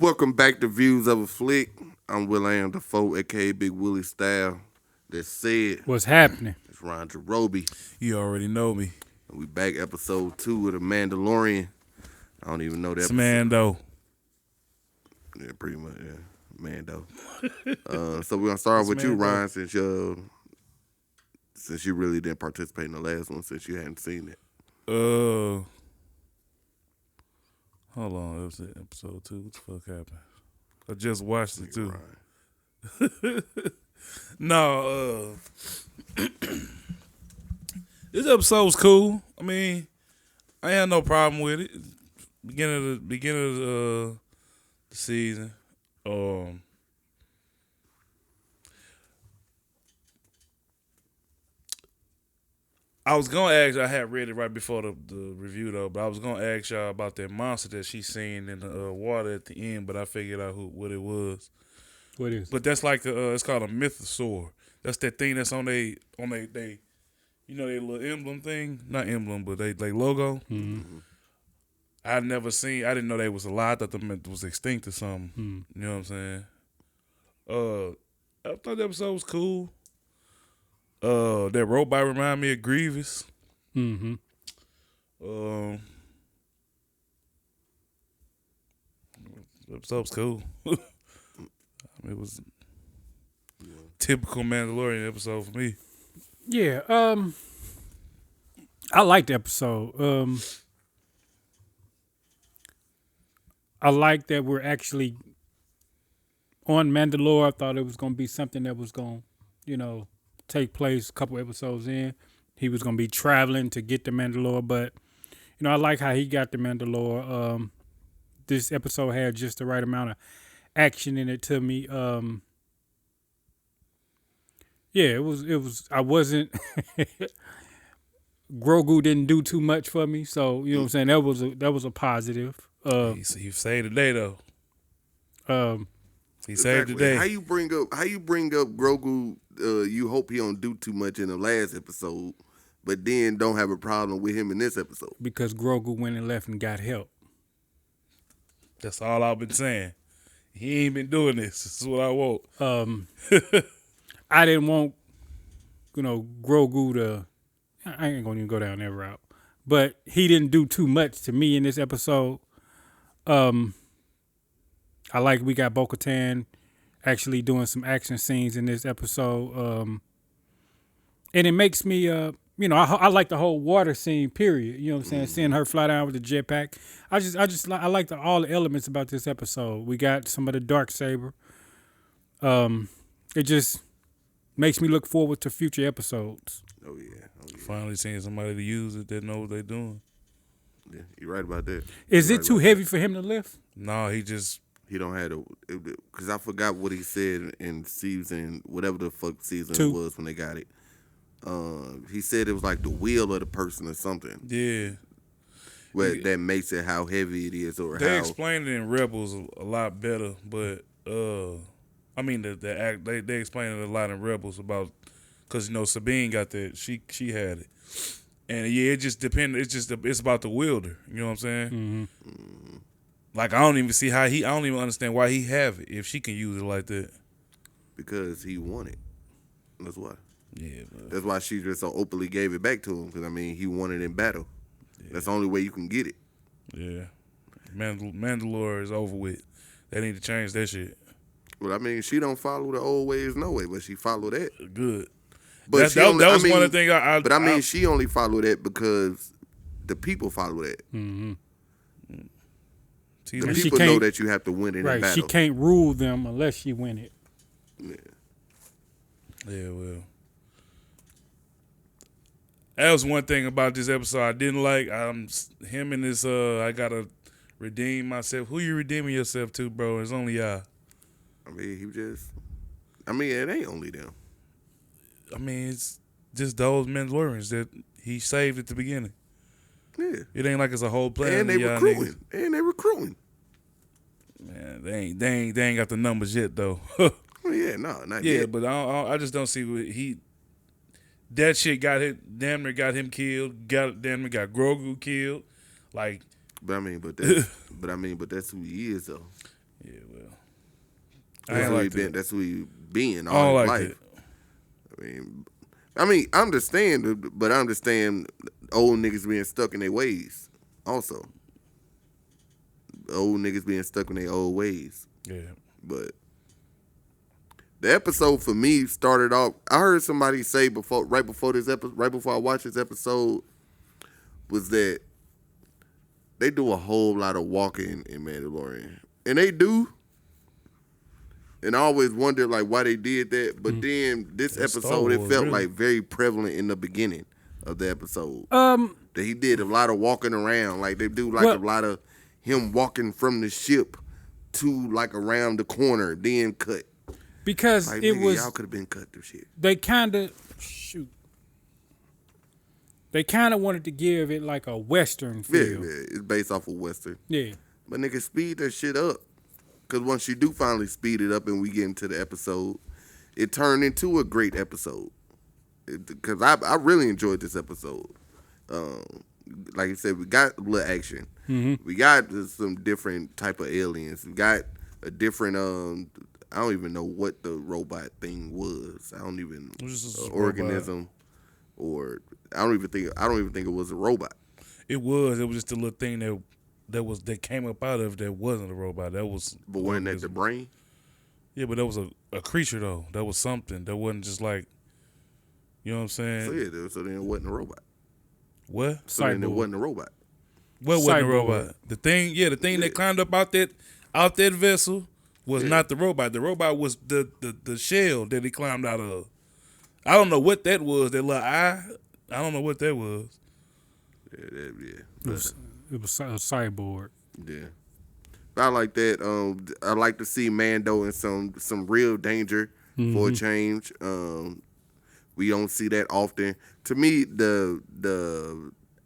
Welcome back to Views of a Flick. I'm Will.am Defoe, a.k.a. Big Willie Style. That said, What's happening? it's Ron Jerobi. You already know me. And we back episode 2 of the Mandalorian. I don't even know that It's episode. Mando. Yeah, pretty much, yeah. Mando. So we're going to start It's with you, Mando. Ryan, since you really didn't participate in the last one, since you hadn't seen it. Hold on. That was it, episode 2. What the fuck happened? I just watched it too. No, this episode was cool. I mean, I had no problem with it. Beginning of the season. I was gonna ask. I had read it right before the review though, but I was gonna ask y'all about that monster that she seen in the water at the end. But I figured out what it was. What is? But that's like it's called a mythosaur. That's that thing that's on they you know, their little emblem thing. Not emblem, but they logo. Mm-hmm. I didn't know they was alive. I thought them was extinct or something. Mm-hmm. You know what I'm saying? I thought the episode was cool. That robot reminded me of Grievous. Mm-hmm. The episode was cool. It was typical Mandalorian episode for me. Yeah. I liked the episode. I like that we're actually on Mandalore. I thought it was going to be something that was going to, take place a couple episodes in. He was going to be traveling to get the Mandalore, but, I like how he got the Mandalore. This episode had just the right amount of action in it to me. It was, I wasn't, Grogu didn't do too much for me. So, you know what I'm saying? That was a positive. He saved the day though. He saved the day. How you bring up Grogu? You hope he don't do too much in the last episode, but then don't have a problem with him in this episode because Grogu went and left and got help. That's all I've been saying. He ain't been doing this. This is what I want. I didn't want, Grogu to. I ain't gonna even go down that route, but he didn't do too much to me in this episode. I like we got Bo-Katan actually doing some action scenes in this episode, and it makes me, I like the whole water scene. Period. You know what I'm saying? Seeing her fly down with the jetpack. I like all the elements about this episode. We got some of the dark saber. It just makes me look forward to future episodes. Oh yeah. Finally seeing somebody to use it that knows what they're doing. Yeah, you're right about that. Is it too heavy for him to lift? No, he don't have because I forgot what he said in season, whatever the fuck season 2. it was when they got it. He said it was like the wheel of the person or something. Yeah. That makes it how heavy it is or they how. Explained it in Rebels a lot better, but I mean they explained it a lot in Rebels about because Sabine got that she had it, and yeah, it just depends. It's about the wielder. You know what I'm saying? Mm-hmm. Like I don't even see how I don't even understand why he have it if she can use it like that. Because he won it. That's why. Yeah, but that's why she just so openly gave it back to him. Because he won it in battle. Yeah. That's the only way you can get it. Yeah, Mandalore is over with. They need to change that shit. Well, she don't follow the old ways no way, but she follow that. Good. But that was one of the things she only follow that because the people follow that. Mm-hmm. The people know that you have to win it in battle. She can't rule them unless she win it. Yeah. Yeah, well. That was one thing about this episode I didn't like. Him and this, I gotta redeem myself. Who you redeeming yourself to, bro? It's only y'all. It ain't only them. It's just those Mandalorians that he saved at the beginning. Yeah. It ain't like it's a whole plan. And they recruiting. Man, they ain't got the numbers yet though. Not yet. Yeah, but I just don't see what that shit damn near got him killed. Damn near got Grogu killed. Like, but that's who he is though. Yeah, well, That's who he been. That's who he been I don't all his like life. I understand, but I understand old niggas being stuck in their ways. Also, old niggas being stuck in their old ways. Yeah. But the episode for me started off. I heard somebody say right before I watched this episode, was that they do a whole lot of walking in Mandalorian, and they do. And I always wondered like why they did that. But then this episode, it felt like very prevalent in the beginning of the episode. That he did a lot of walking around. Like they do like a lot of him walking from the ship to like around the corner, then cut. Because like, it was y'all could have been cut through shit. They kind of wanted to give it like a Western feel. Yeah, it's based off of Western. Yeah. But nigga, speed that shit up. Because once you do finally speed it up and we get into the episode, it turned into a great episode. Because I really enjoyed this episode. Like you said, we got a little action. Mm-hmm. We got some different type of aliens. We got a different, I don't even know what the robot thing was. I don't even, organism. Or, I don't even think it was a robot. It was just a little thing that came up out of that wasn't a robot. That was. But wasn't that the brain? Yeah, but that was a creature though. That was something. That wasn't just like, you know what I'm saying? So then it wasn't a robot. What? So then it wasn't a robot. What wasn't a robot? The thing that climbed up out that vessel was not the robot. The robot was the shell that he climbed out of. I don't know what that was. That little eye. I don't know what that was. Yeah. It was a cyborg. Yeah. I like that. I like to see Mando in some real danger for a change. We don't see that often. To me,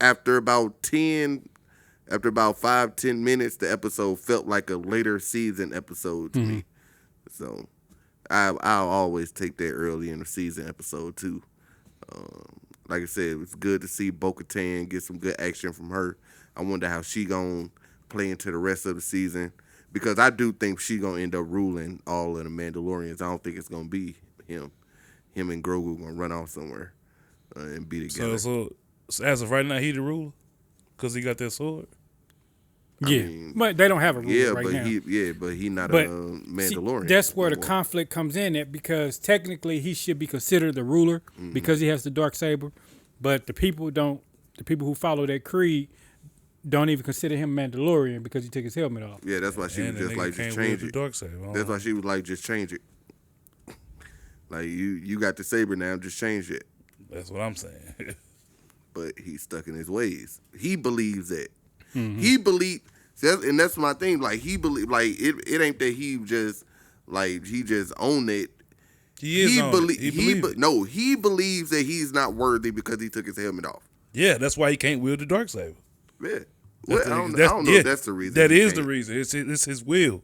after about 5-10 minutes, the episode felt like a later season episode to me. So I'll always take that early in the season episode too. Like I said, it's good to see Bo-Katan get some good action from her. I wonder how she gonna play into the rest of the season, because I do think she gonna end up ruling all of the Mandalorians. I don't think it's gonna be him. Him and Grogu gonna run off somewhere and be together. So as of right now, he the ruler because he got that sword. I mean, but they don't have a ruler right now. But he not a Mandalorian. See, that's where the conflict comes in at, because technically he should be considered the ruler because he has the dark saber, but the people who follow that creed don't even consider him Mandalorian because he took his helmet off. Yeah, that's why she was just like, just change it. That's why she was like, just change it. Like, you got the saber now, just change it. That's what I'm saying. But he's stuck in his ways. He believes that. He believe, and that's my thing. Like, he believe, like it ain't that he just owned it. He believes that he's not worthy because he took his helmet off. Yeah, that's why he can't wield the dark saber. Yeah. Well, I don't know if that's the reason. That is the reason. It's his will.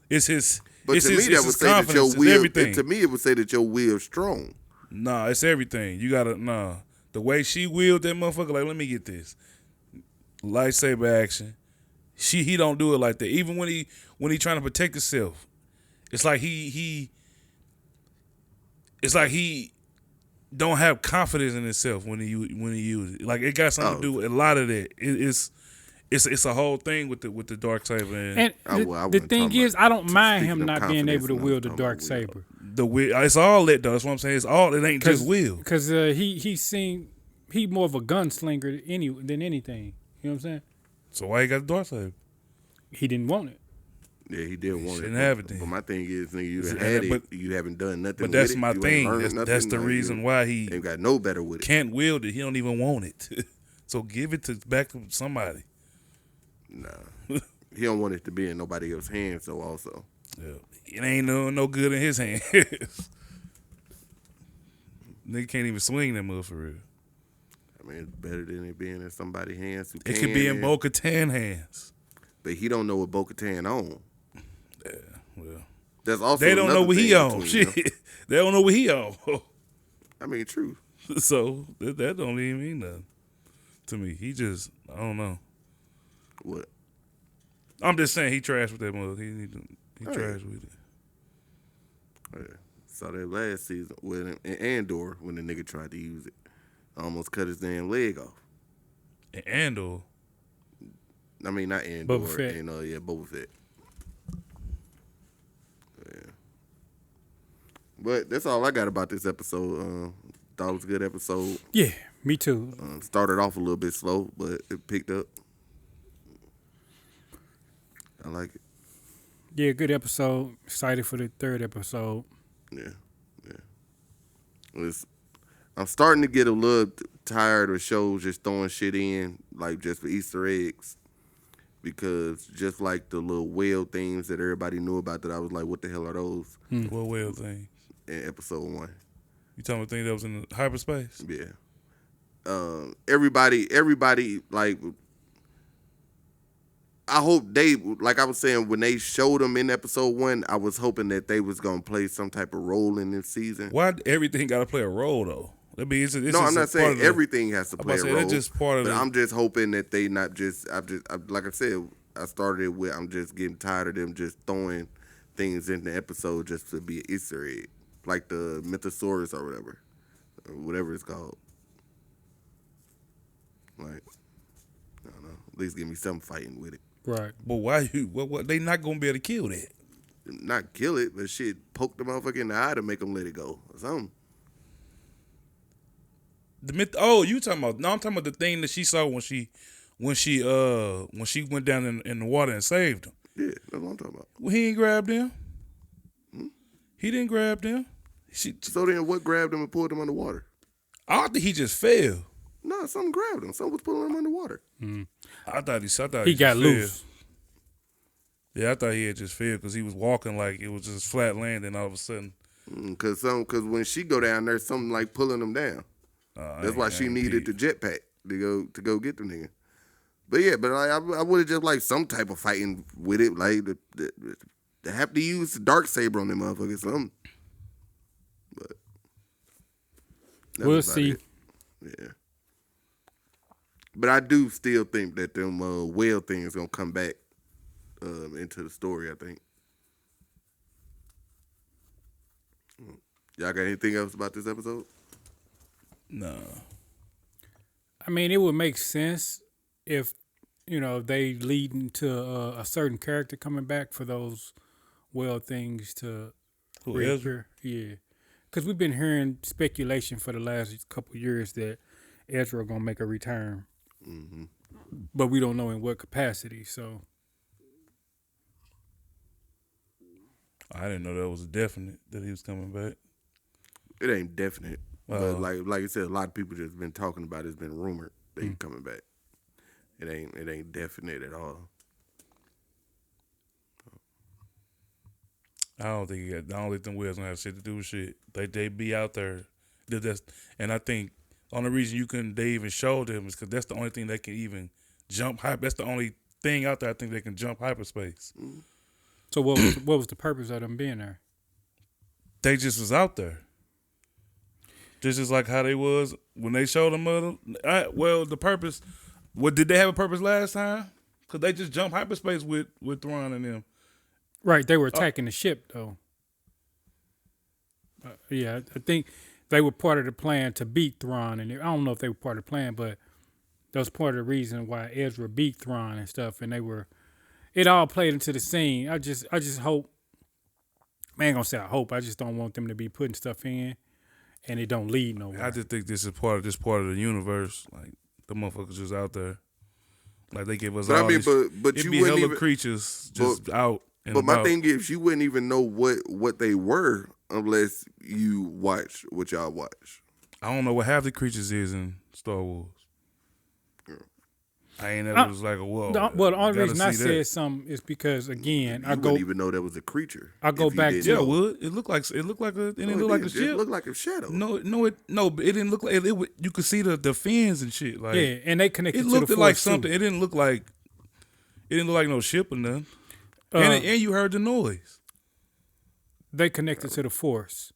It's his. But it's to his, me, that would say that your will. Everything. To me, it would say that your will is strong. Nah, it's everything. You gotta the way she wielded that motherfucker. Like, let me get this lightsaber action. He don't do it like that. Even when he trying to protect himself, it's like he don't have confidence in himself when he uses it. Like, it got something to do with a lot of that. It's a whole thing with the dark saber. And the thing is, I don't mind him not being able to wield the dark saber. It's all that though. That's what I'm saying. It's all. It ain't just will. Because he more of a gunslinger than anything. You know what I'm saying? So why he got the dark saber? He didn't want it. Yeah, he didn't want it. Didn't have it then. But my thing is, nigga, you had it. You haven't done nothing. But that's with my it. thing. That's the reason why he ain't got no better with it. Can't wield it. He don't even want it. So give it back to somebody. Nah, he don't want it to be in nobody else's hands. So also, yeah, it ain't no good in his hands. Nigga can't even swing that mother for real. I mean, it's better than it being in somebody's hands. It could be in Bo-Katan hands. But he don't know what Bo-Katan on. Yeah, well, that's also they don't know what he on. Shit, they don't know what he on. I mean, true. So that don't even mean nothing to me. He just, I don't know. What? I'm just saying he trashed with that mother. He Right. trash with it. Yeah. Saw that last season with in Andor when the nigga tried to use it. Almost cut his damn leg off. And Andor. I mean, not Andor. Boba Fett. And, Boba Fett. Yeah. But that's all I got about this episode. Thought it was a good episode. Yeah, me too. Started off a little bit slow, but it picked up. I like it. Yeah, good episode. Excited for the third episode. Yeah. I'm starting to get a little tired of shows just throwing shit in, like just for Easter eggs. Because just like the little whale things that everybody knew about that I was like, what the hell are those? What whale thing? In episode 1. You talking about things that was in hyperspace? Yeah. Everybody, like, I hope they, like I was saying, when they showed them in episode 1, I was hoping that they was going to play some type of role in this season. Why everything got to play a role, though? I mean, it's No, I'm not saying everything has to play a role. That's just part of but it. I'm just hoping that they not just, like I said, I started with, I'm just getting tired of them just throwing things in the episode just to be an Easter egg. Like the Mythosaurus or whatever it's called. Like, I don't know. At least give me some fighting with it. Right. But why you? What? They not gonna be able to kill that. Not kill it, but shit, poke the motherfucker in the eye to make them let it go or something. The myth. Oh, you talking about? No, I'm talking about the thing that she saw when she went down in the water and saved him. Yeah, that's what I'm talking about. Well, he ain't grabbed them. He didn't grab them. So then what grabbed him and pulled him underwater? I don't think he just fell. No, something grabbed him. Something was pulling him underwater. I thought He got just loose. fell. Yeah, I thought he had just fell because he was walking like it was just flat land, and all of a sudden, Cause when she go down there, something like pulling them down. That's why she needed the jetpack to go get the nigga. But yeah, I would have just like some type of fighting with it, like they have to use the dark saber on them motherfuckers, something. But that's We'll about see. it. Yeah. But I do still think that them whale things gonna come back into the story. I think. Y'all got anything else about this episode? no. I mean, it would make sense if, they lead into a certain character coming back for those whale things to Who, Ezra? reappear. Yeah. Because we've been hearing speculation for the last couple of years that Ezra going to make a return. Mm-hmm. But we don't know in what capacity, so. I didn't know that was a definite that he was coming back. It ain't definite, but like you said, a lot of people just been talking about it. It's been rumored that he's coming back. It ain't definite at all. I don't think them whales gonna have shit to do with shit. They be out there. And I think only reason they even show them is because that's the only thing they can even jump hyper. That's the only thing out there I think they can jump hyperspace. So what was the purpose of them being there? They just was out there. Just as like how they was when they showed them. The purpose. What did they have a purpose last time? Cause they just jumped hyperspace with Thrawn and them. Right, they were attacking the ship, though. Yeah, I think they were part of the plan to beat Thrawn, and I don't know if they were part of the plan, but that was part of the reason why Ezra beat Thrawn and stuff. And it all played into the scene. I just hope. I ain't gonna say I hope. I just don't want them to be putting stuff in, and it don't lead nowhere. I just think this is part of the universe. Like the motherfuckers just out there. Like they give us But all I mean, these, but it you be wouldn't hella even creatures just out. And But my about. thing is, you wouldn't even know what they were unless you watch what y'all watch. I don't know what half the creatures is in Star Wars. I ain't ever was like, whoa. Well, the only gotta reason I see said that. something is because again, You I wouldn't go even know that was a creature. I go if you back didn't to- Yeah, know. it would. It looked like a. It didn't look like a It ship. looked like a shadow. No, but it didn't look like it. You could see the fins and shit. Like yeah, and they connected it to looked the like Force, something. too. It didn't look like no ship or nothing. And you heard the noise. They connected to the Force,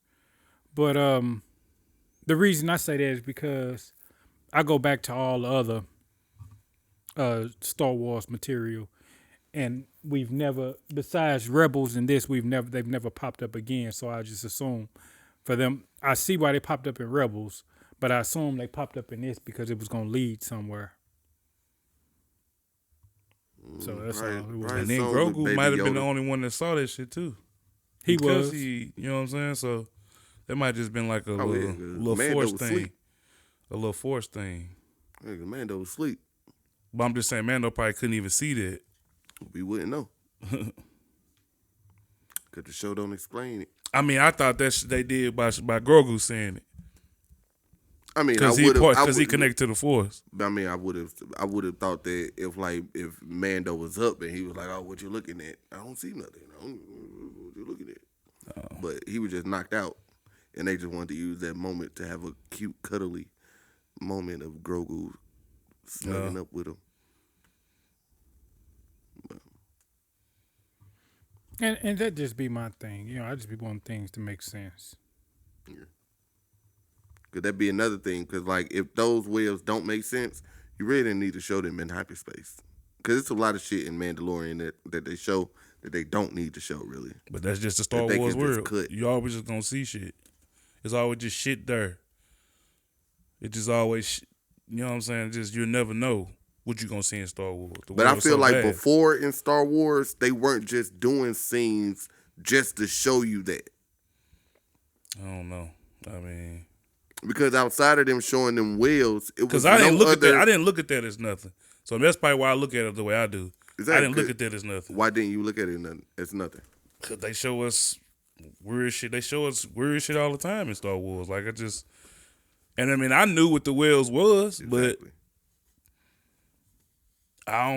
but the reason I say that is because I go back to all the other Star Wars material, and we've never, besides Rebels and this, they've never popped up again. So I just assume for them, I see why they popped up in Rebels, but I assume they popped up in this because it was gonna lead somewhere. So that's all it was. Right. And then Songs with Grogu Baby might have been the Yoda. only one that saw that shit too. He Because was. he, you know what I'm saying? So that might just been like a yeah, little Mando force was thing. asleep. A little force thing. Nigga, Mando was asleep. But I'm just saying Mando probably couldn't even see that. We wouldn't know. Cause the show don't explain it. I mean, I thought that they did by Grogu saying it. I mean, Because he connected to the force. I mean, I would have thought that if Mando was up and he was like, "Oh, what you looking at? I don't see nothing. What you looking at?" But he was just knocked out, and they just wanted to use that moment to have a cute, cuddly moment of Grogu snuggling up with him. And that just be my thing. I just be wanting things to make sense. Could that be another thing? Because like, if those whales don't make sense, you really didn't need to show them in hyperspace. Because it's a lot of shit in Mandalorian that they show that they don't need to show, really. But that's just the Star That they Wars can just world. cut. You always just gonna see shit. It's always just shit there. It just always, you know what I'm saying? Just you'll never know what you gonna see in Star Wars. The But I world's feel so like vast. before in Star Wars, they weren't just doing scenes just to show you that. I don't know. I mean, Because outside of them showing them whales, it was because I didn't no look at other- that. I didn't look at that as nothing. So that's probably why I look at it the way I do. Exactly. I didn't look at that as nothing. Why didn't you look at it as nothing? Because they show us weird shit. They show us weird shit all the time in Star Wars. Like and I mean, I knew what the whales was, but Exactly. I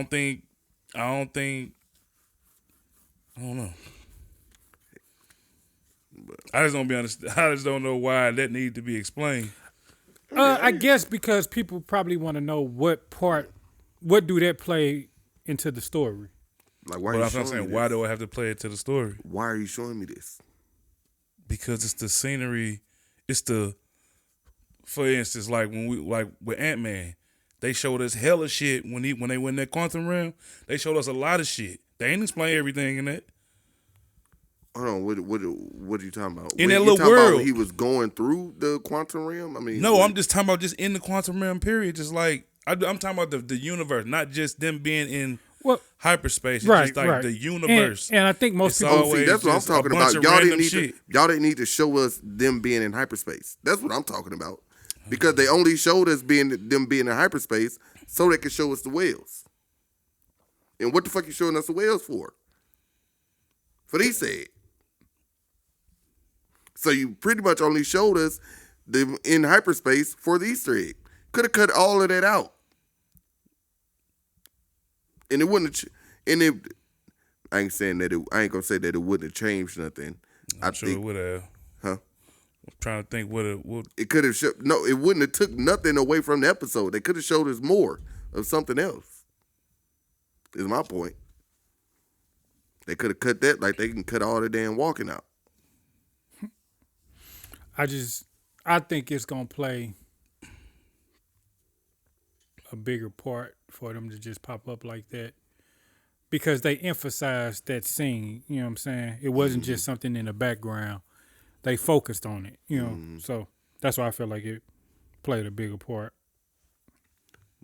don't know. I just don't be honest. I just don't know why that need to be explained. I guess because people probably want to know what do that play into the story. Like, why But are you I'm showing saying, me why this? do I have to play it to the story? Why are you showing me this? Because it's the scenery. It's the, for instance, like with Ant-Man, they showed us hella shit when they went in that quantum realm. They showed us a lot of shit. They ain't explain everything in that. Hold on, what are you talking about? In Wait, that you little talking about world. when he was going through the quantum realm? I mean, No, I'm just talking about just in the quantum realm period. Just like I'm talking about the universe, not just them being in Well, hyperspace. It's right, just like right. the universe. And I think most It's people. Oh, see, that's what I'm just a talking bunch about. of Y'all random didn't need to show us them being in hyperspace. That's what I'm talking about. Because they only showed us them being in hyperspace so they could show us the whales. And what the fuck you showing us the whales for? For these said. So you pretty much only showed us them in hyperspace for the Easter egg. Could have cut all of that out. And it wouldn't I ain't saying that I ain't gonna say that it wouldn't have changed nothing. I'm sure it would have. Huh? I'm trying to think what It could have it wouldn't have took nothing away from the episode. They could have showed us more of something else. Is my point. They could have cut that like they can cut all the damn walking out. I think it's gonna play a bigger part for them to just pop up like that. Because they emphasized that scene, you know what I'm saying? It wasn't just something in the background. They focused on it, you know. So that's why I feel like it played a bigger part.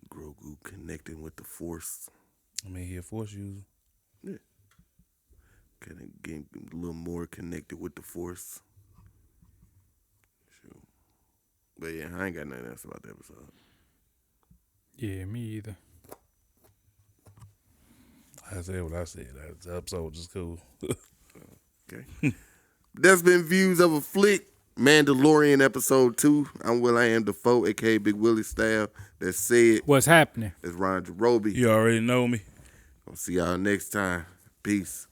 Grogu connecting with the Force. I mean, he a force user. Yeah. Kind of getting a little more connected with the Force. Sure. But yeah, I ain't got nothing else about the episode. Yeah, me either. I said what I said. The episode was cool. Okay. That's been Views of a Flick, Mandalorian episode 2. I'm Will I Am Defoe, aka Big Willie Style. That's said. What's happening? That's Ron Jarobi. You already know me. I'll see y'all next time. Peace.